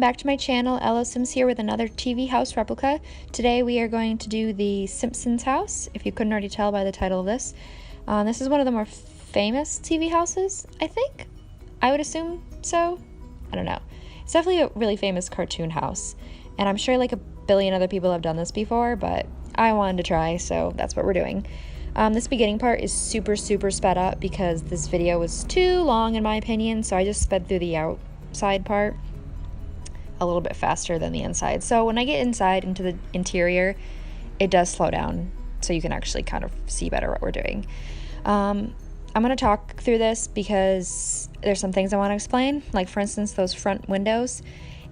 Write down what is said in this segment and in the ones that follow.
back to my channel. ElloSims here with another TV house replica. Today we are going to do the Simpsons house, if you couldn't already tell by the title of this. This is one of the more famous TV houses, I think. I would assume so. I don't know. It's definitely a really famous cartoon house, and I'm sure like a billion other people have done this before, but I wanted to try, so that's what we're doing. This beginning part is super sped up because this video was too long in my opinion, so I just sped through the outside part a little bit faster than the inside. So when I get inside into the interior, it does slow down so you can actually kind of see better what we're doing. I'm going to talk through this because there's some things I want to explain, like for instance those front windows.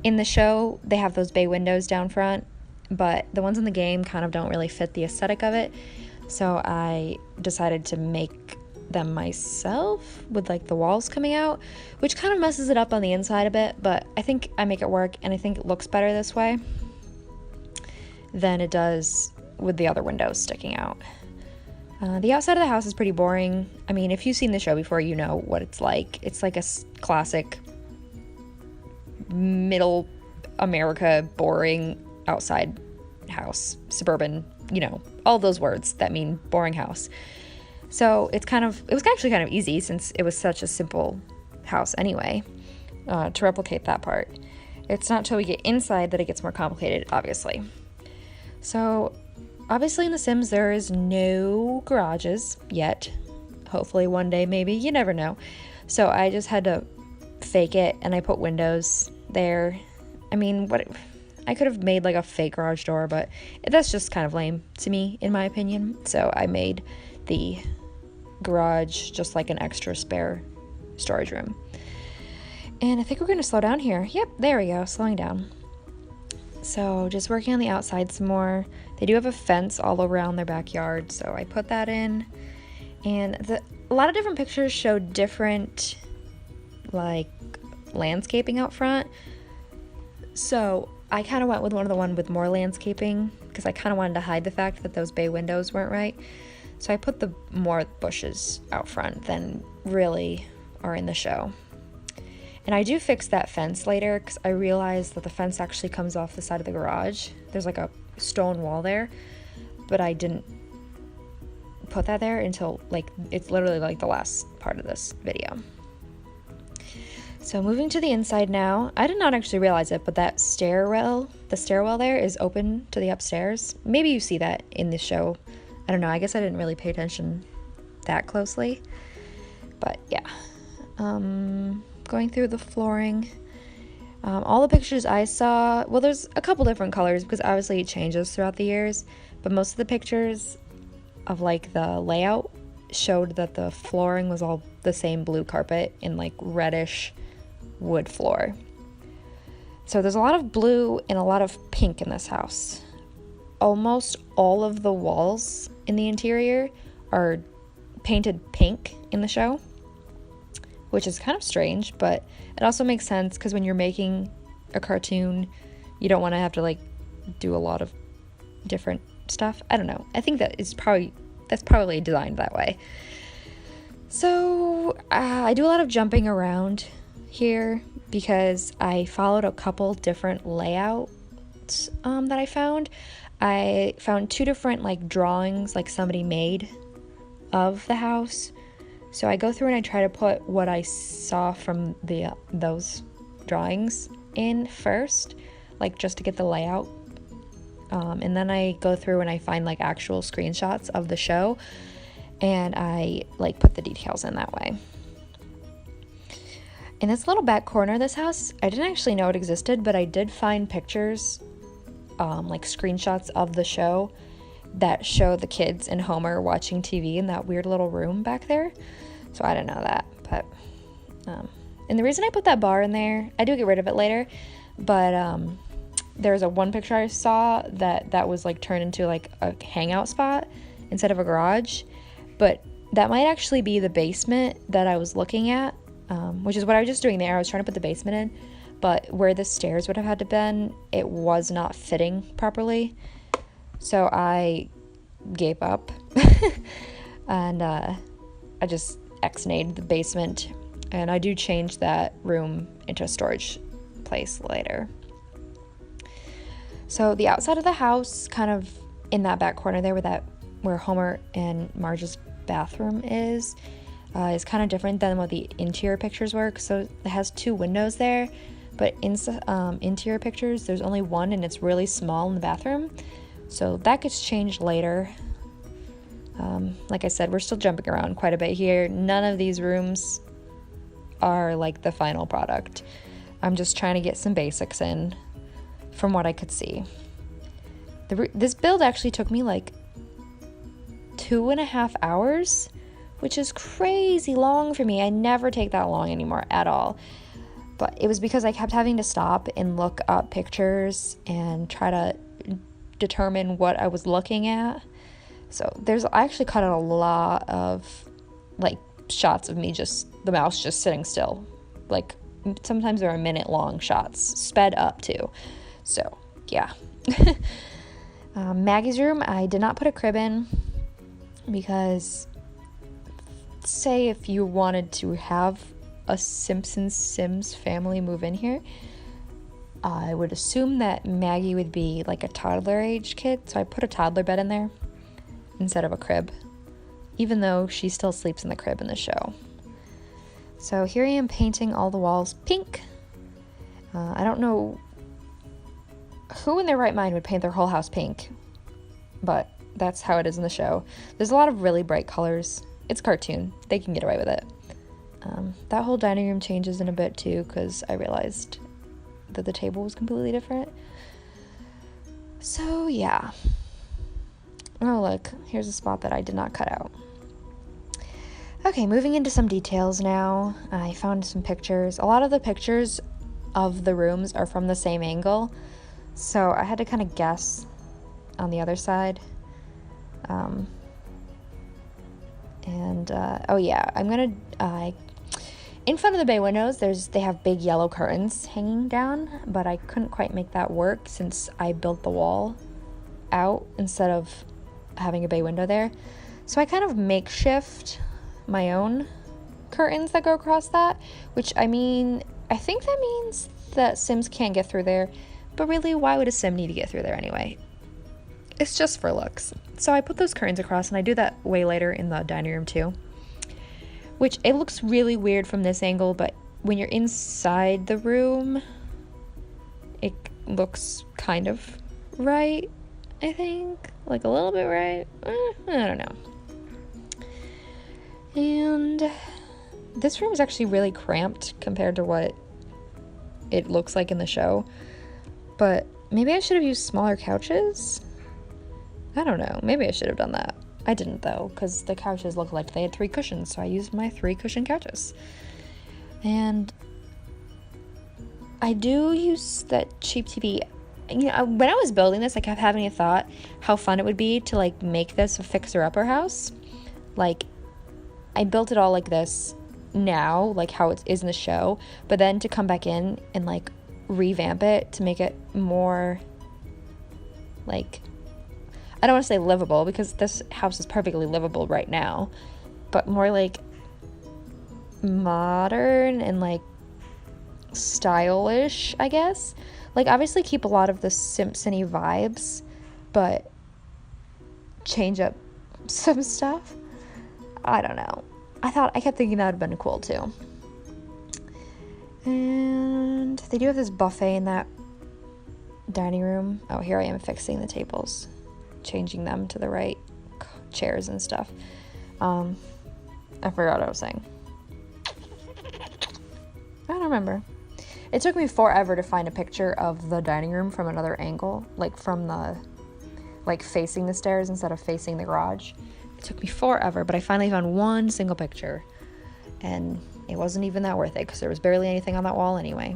In the show they have those bay windows down front, but the ones in the game kind of don't really fit the aesthetic of it, so I decided to make them myself with like the walls coming out, which kind of messes it up on the inside a bit, but I think I make it work and I think it looks better this way than it does with the other windows sticking out. The outside of the house is pretty boring. I mean, if you've seen the show before, you know what it's like. It's like a classic middle America boring outside house, suburban, you know, all those words that mean boring house. So it was actually kind of easy since it was such a simple house anyway, to replicate that part. It's not till we get inside that it gets more complicated, obviously. So obviously in The Sims there is no garages yet. Hopefully one day, maybe, you never know. So I just had to fake it and I put windows there. I mean, I could have made like a fake garage door, but that's just kind of lame to me in my opinion. So I made the garage just like an extra spare storage room. And I think we're going to slow down here. Yep, there we go, slowing down. So just working on the outside some more. They do have a fence all around their backyard, so I put that in. And a lot of different pictures show different like landscaping out front. So I kind of went with the one with more landscaping because I kind of wanted to hide the fact that those bay windows weren't right. So I put the more bushes out front than really are in the show. And I do fix that fence later because I realized that the fence actually comes off the side of the garage. There's like a stone wall there, but I didn't put that there until like it's literally like the last part of this video. So moving to the inside now, I did not actually realize it, but that the stairwell there is open to the upstairs. Maybe you see that in the show. I don't know, I guess I didn't really pay attention that closely, but yeah. Going through the flooring, all the pictures I saw, well, there's a couple different colors because obviously it changes throughout the years, but most of the pictures of like the layout showed that the flooring was all the same blue carpet in like reddish wood floor. So there's a lot of blue and a lot of pink in this house. Almost all of the walls in the interior are painted pink in the show, which is kind of strange, but it also makes sense because when you're making a cartoon, you don't want to have to like do a lot of different stuff. I don't know. I think that's probably designed that way. So I do a lot of jumping around here because I followed a couple different layouts that I found. I found two different like drawings like somebody made of the house. So I go through and I try to put what I saw from those drawings in first, like just to get the layout. And then I go through and I find like actual screenshots of the show and I like put the details in that way. In this little back corner of this house, I didn't actually know it existed, but I did find pictures, like screenshots of the show that show the kids and Homer watching TV in that weird little room back there. So I didn't know that, but and the reason I put that bar in there, I do get rid of it later, but there's one picture I saw that was like turned into like a hangout spot instead of a garage, but that might actually be the basement that I was looking at, which is what I was just doing there. I was trying to put the basement in, but where the stairs would have had to been, it was not fitting properly. So I gave up and I just ex-nayed the basement, and I do change that room into a storage place later. So the outside of the house, kind of in that back corner there where Homer and Marge's bathroom is kind of different than what the interior pictures were. So it has 2 windows there, but in interior pictures there's only one, and it's really small in the bathroom. So that gets changed later. Like I said, we're still jumping around quite a bit here. None of these rooms are like the final product. I'm just trying to get some basics in from what I could see. This build actually took me like 2.5 hours, which is crazy long for me. I never take that long anymore at all. But it was because I kept having to stop and look up pictures and try to determine what I was looking at. So I actually cut out a lot of like shots of me the mouse just sitting still. Like sometimes they're 1-minute-long shots, sped up too. So yeah. Maggie's room, I did not put a crib in because say if you wanted to have a Sims family move in here, I would assume that Maggie would be like a toddler age kid, so I put a toddler bed in there instead of a crib, even though she still sleeps in the crib in the show. So here I am painting all the walls pink. I don't know who in their right mind would paint their whole house pink, but that's how it is in the show. There's a lot of really bright colors. It's cartoon. They can get away with it. That whole dining room changes in a bit too, because I realized that the table was completely different. So yeah. Oh look, here's a spot that I did not cut out. Okay, moving into some details now. I found some pictures. A lot of the pictures of the rooms are from the same angle, so I had to kind of guess on the other side. Oh yeah, I'm gonna in front of the bay windows they have big yellow curtains hanging down, but I couldn't quite make that work since I built the wall out instead of having a bay window there. So I kind of makeshift my own curtains that go across that, which I think that means that Sims can't get through there, but really, why would a Sim need to get through there anyway? It's just for looks. So I put those curtains across, and I do that way later in the dining room too, which it looks really weird from this angle, but when you're inside the room, it looks kind of right, I think. Like a little bit right. I don't know. And this room is actually really cramped compared to what it looks like in the show. But maybe I should have used smaller couches? I don't know. Maybe I should have done that. I didn't though, because the couches looked like they had 3 cushions, so I used my 3 cushion couches. And I do use that cheap TV. You know, when I was building this, I kept having a thought how fun it would be to like make this a fixer-upper house. Like, I built it all like this now, like how it is in the show, but then to come back in and like revamp it to make it more like, I don't want to say livable, because this house is perfectly livable right now, but more like modern and like stylish, I guess. Like, obviously keep a lot of the Simpson-y vibes, but change up some stuff. I don't know. I kept thinking that would have been cool too. And they do have this buffet in that dining room. Oh, here I am fixing the tables, changing them to the right chairs and stuff. I forgot what I was saying. I don't remember. It took me forever to find a picture of the dining room from another angle, like from the, like facing the stairs instead of facing the garage. It took me forever, but I finally found one single picture, and it wasn't even that worth it because there was barely anything on that wall anyway.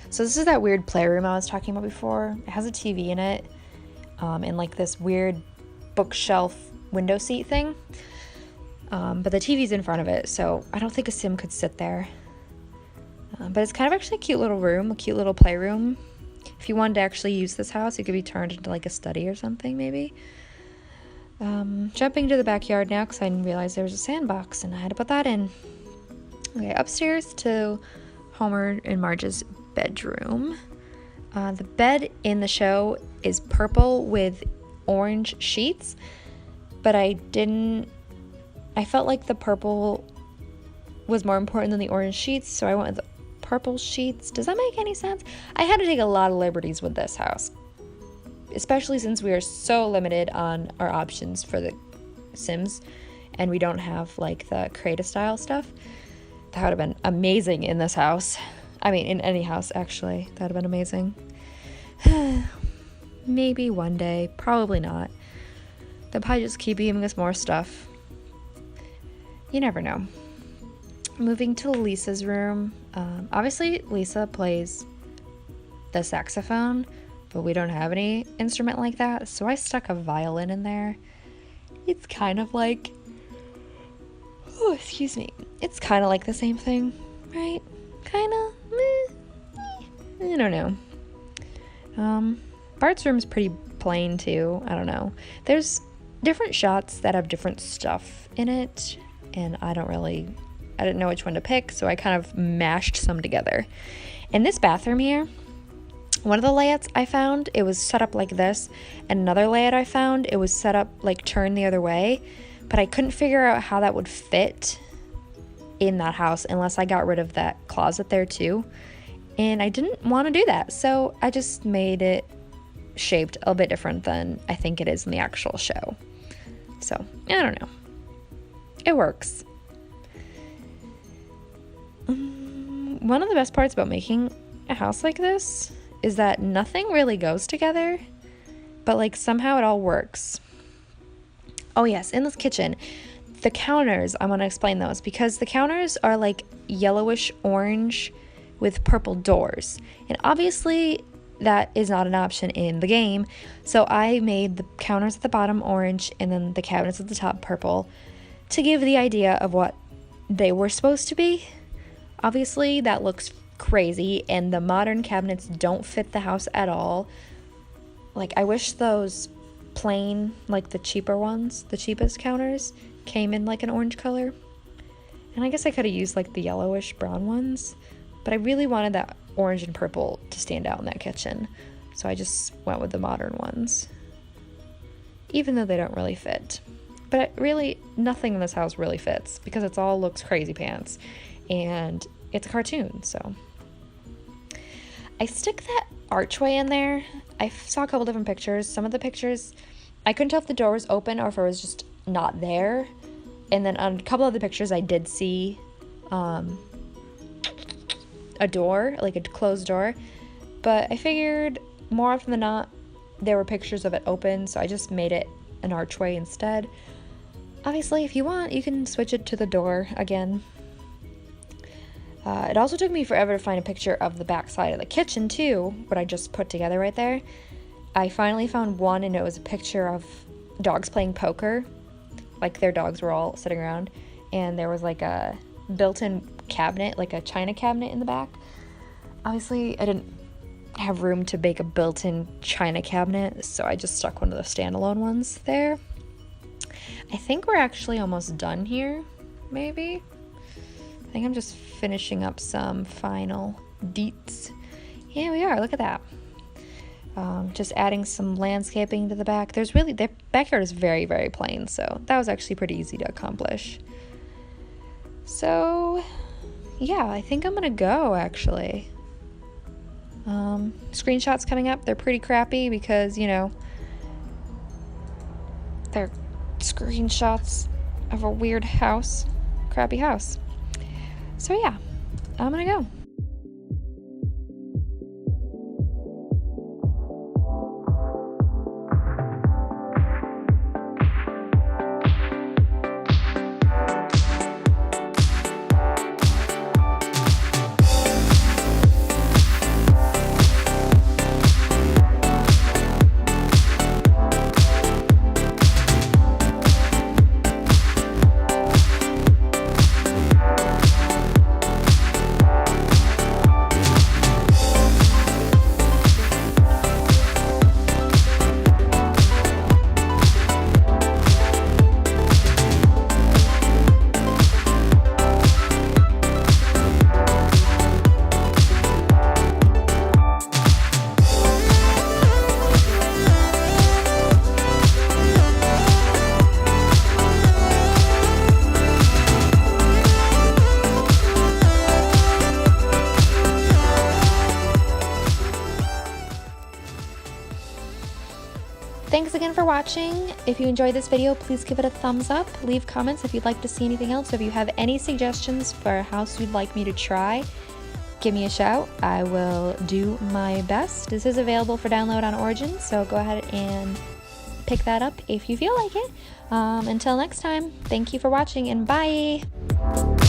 So this is that weird playroom I was talking about before. It has a TV in it, and like this weird bookshelf window seat thing. But the TV's in front of it, so I don't think a Sim could sit there. But it's kind of actually a cute little room, a cute little playroom. If you wanted to actually use this house, it could be turned into like a study or something, maybe. Jumping to the backyard now because I didn't realize there was a sandbox and I had to put that in. Okay, upstairs to Homer and Marge's bedroom. The bed in the show is purple with orange sheets, but I felt like the purple was more important than the orange sheets, so I went with the purple sheets. Does that make any sense? I had to take a lot of liberties with this house, especially since we are so limited on our options for the Sims, and we don't have like the creative style stuff. That would have been amazing in this house. I mean, in any house, actually. That would have been amazing. Maybe one day. Probably not. They'll probably just keep giving us more stuff. You never know. Moving to Lisa's room. Obviously, Lisa plays the saxophone, but we don't have any instrument like that, so I stuck a violin in there. It's kind of like... Oh, excuse me. It's kind of like the same thing, right? Kind of. I don't know. Bart's room's pretty plain too. I don't know. There's different shots that have different stuff in it, and I didn't know which one to pick, so I kind of mashed some together. In this bathroom here, one of the layouts I found, it was set up like this, and another layout I found, it was set up like turned the other way, but I couldn't figure out how that would fit in that house unless I got rid of that closet there too. And I didn't want to do that, so I just made it shaped a bit different than I think it is in the actual show. So, I don't know. It works. One of the best parts about making a house like this is that nothing really goes together, but like somehow it all works. Oh yes, in this kitchen, the counters, I want to explain those because the counters are like yellowish orange with purple doors. And obviously that is not an option in the game. So I made the counters at the bottom orange and then the cabinets at the top purple to give the idea of what they were supposed to be. Obviously that looks crazy and the modern cabinets don't fit the house at all. Like I wish those plain, like the cheaper ones, the cheapest counters came in like an orange color. And I guess I could have used like the yellowish brown ones, but I really wanted that orange and purple to stand out in that kitchen. So I just went with the modern ones, even though they don't really fit. But really, nothing in this house really fits because it all looks crazy pants. And it's a cartoon, so. I stick that archway in there. I saw a couple different pictures. Some of the pictures, I couldn't tell if the door was open or if it was just not there. And then on a couple of the pictures, I did see a door, like a closed door. But I figured more often than not, there were pictures of it open, so I just made it an archway instead. Obviously, if you want, you can switch it to the door again. It also took me forever to find a picture of the back side of the kitchen too, what I just put together right there. I finally found one and it was a picture of dogs playing poker. Like their dogs were all sitting around and there was like a built-in cabinet, like a china cabinet in the back. Obviously, I didn't have room to make a built-in china cabinet, so I just stuck one of the standalone ones there. I think we're actually almost done here, maybe. I think I'm just finishing up some final deets. Yeah, we are. Look at that. Just adding some landscaping to the back. The backyard is very, very plain, so that was actually pretty easy to accomplish. So, yeah, I think I'm gonna go, actually. Screenshots coming up. They're pretty crappy because, you know, they're screenshots of a weird house. Crappy house. So yeah, I'm gonna go. thanks again for watching. If you enjoyed this video, please give it a thumbs up. Leave comments if you'd like to see anything else. If you have any suggestions for a house you'd like me to try, give me a shout. I will do my best. This is available for download on Origin, so go ahead and pick that up if you feel like it. Until next time, thank you for watching, and bye!